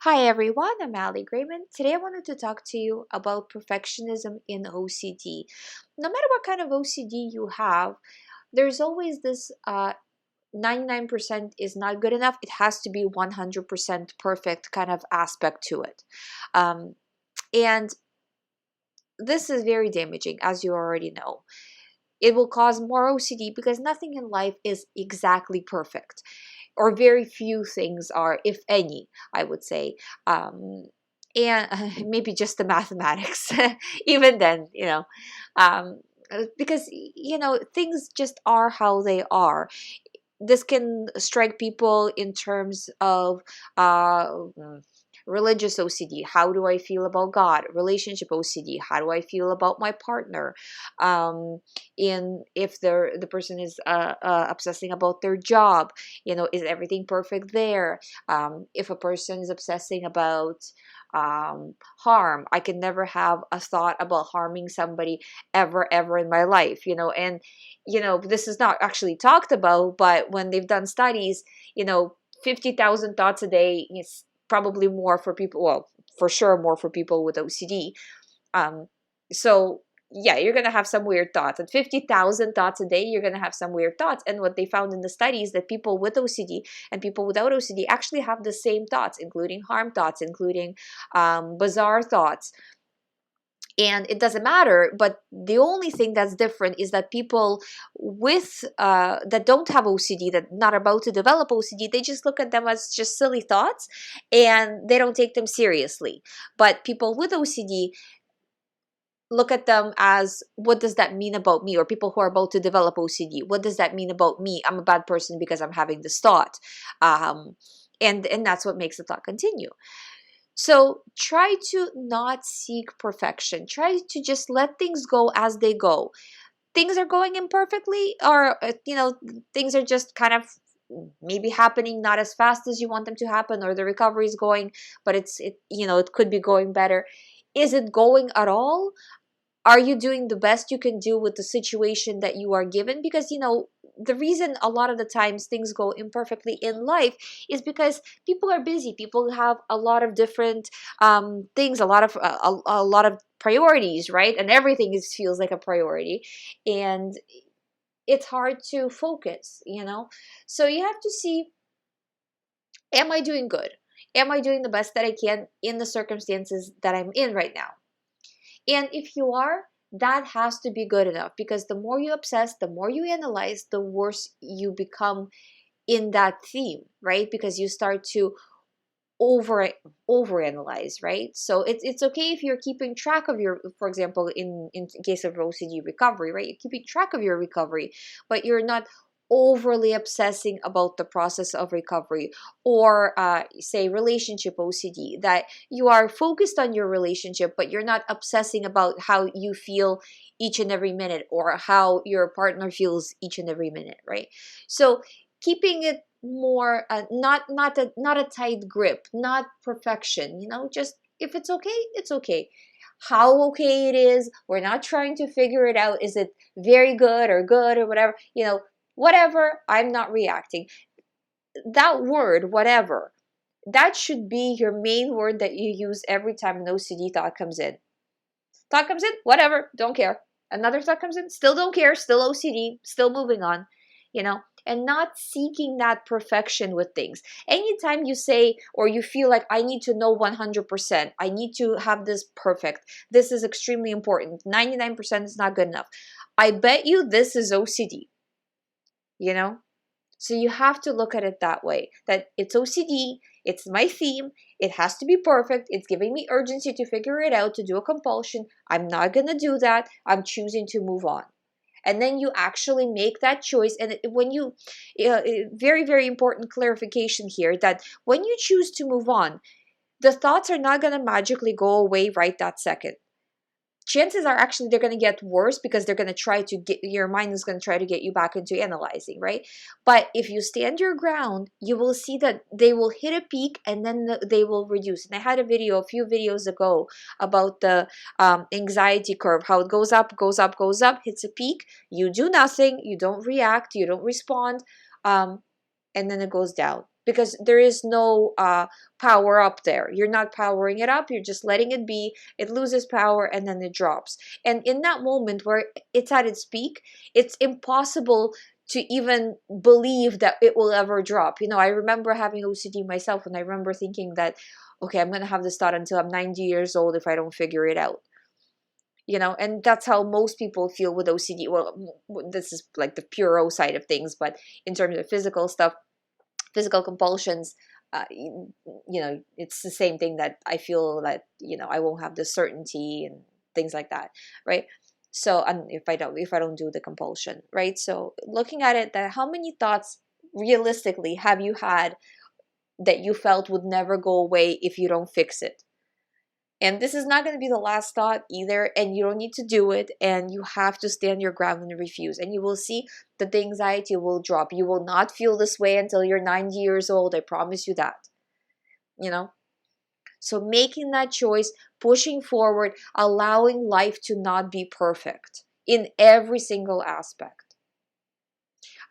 Hi everyone, I'm GREYMOND. Today I wanted to talk to you about perfectionism in OCD. No matter what kind of OCD you have, there's always this 99% is not good enough. It has to be 100% perfect kind of aspect to it. And this is very damaging, as you already know. It will cause more OCD because nothing in life is exactly perfect, or very few things are, if any, I would say. And maybe just the mathematics, even then, because, things just are how they are. This can strike people in terms of religious OCD. How do I feel about God? Relationship OCD. How do I feel about my partner? In if the person is obsessing about their job, is everything perfect there? If a person is obsessing about harm, I can never have a thought about harming somebody ever in my life. And this is not actually talked about, but when they've done studies, 50,000 thoughts a day is probably more for people, well, for sure more for people with OCD. So yeah, you're going to have some weird thoughts. At 50,000 thoughts a day, you're going to have some weird thoughts. And what they found in the studies, that people with OCD and people without OCD actually have the same thoughts, including harm thoughts, including bizarre thoughts. And it doesn't matter, but the only thing that's different is that people with that don't have OCD, that not about to develop OCD, they just look at them as just silly thoughts and they don't take them seriously. But people with OCD look at them as, what does that mean about me? Or people who are about to develop OCD, what does that mean about me? I'm a bad person because I'm having this thought. And that's what makes the thought continue. So try to not seek perfection. Try to just let things go as they go. Things are going imperfectly, or things are just kind of maybe happening not as fast as you want them to happen, or the recovery is going, but it could be going better. Is it going at all? Are you doing the best you can do with the situation that you are given? Because the reason a lot of the times things go imperfectly in life is because people are busy. People have a lot of different things, a lot of priorities, right? And everything feels like a priority, and it's hard to focus. So you have to see, am I doing good? Am I doing the best that I can in the circumstances that I'm in right now? And if you are, that has to be good enough, because the more you obsess, the more you analyze, the worse you become in that theme, right? Because you start to overanalyze, right? So it's okay if you're keeping track of your, for example, in case of OCD recovery, right? You're keeping track of your recovery, but you're not overly obsessing about the process of recovery. Or say relationship OCD, that you are focused on your relationship, but you're not obsessing about how you feel each and every minute, or how your partner feels each and every minute, right? So keeping it more not a tight grip, not perfection. Just, if it's okay, it's okay. How okay it is, we're not trying to figure it out. Is it very good or whatever? Whatever, I'm not reacting. That word, whatever, that should be your main word that you use every time an OCD thought comes in. Thought comes in, whatever, don't care. Another thought comes in, still don't care, still OCD, still moving on, and not seeking that perfection with things. Anytime you say, or you feel like, I need to know 100%, I need to have this perfect, this is extremely important, 99% is not good enough, I bet you this is OCD. So you have to look at it that way, that it's OCD, it's my theme, it has to be perfect, it's giving me urgency to figure it out, to do a compulsion. I'm not going to do that. I'm choosing to move on. And then you actually make that choice. And when you, very, very important clarification here, that when you choose to move on, the thoughts are not going to magically go away right that second. Chances are actually they're going to get worse, because they're going to try to get, your mind is going to try to get you back into analyzing, right? But if you stand your ground, you will see that they will hit a peak, and then they will reduce. And I had a few videos ago, about the anxiety curve, how it goes up, hits a peak, you do nothing, you don't react, you don't respond, and then it goes down. because there is no power up there. You're not powering it up, you're just letting it be. It loses power and then it drops. And in that moment where it's at its peak, it's impossible to even believe that it will ever drop. I remember having OCD myself, and I remember thinking that, okay, I'm going to have this thought until I'm 90 years old if I don't figure it out. And that's how most people feel with OCD. Well, this is like the pure O side of things, but in terms of physical stuff, physical compulsions, it's the same thing, that I feel that, I won't have the certainty and things like that, right? So, and if I don't do the compulsion, right? So looking at it, that how many thoughts realistically have you had that you felt would never go away if you don't fix it? And this is not going to be the last thought either, and you don't need to do it, and you have to stand your ground and refuse, and you will see that the anxiety will drop. You will not feel this way until you're 90 years old. I promise you that. So making that choice, pushing forward, allowing life to not be perfect in every single aspect.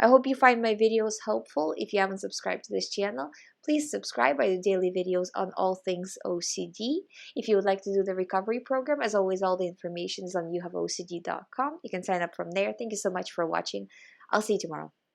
I hope you find my videos helpful. If you haven't subscribed to this channel, please subscribe. I do daily videos on all things OCD. If you would like to do the recovery program, as always, all the information is on youhaveocd.com. You can sign up from there. Thank you so much for watching. I'll see you tomorrow.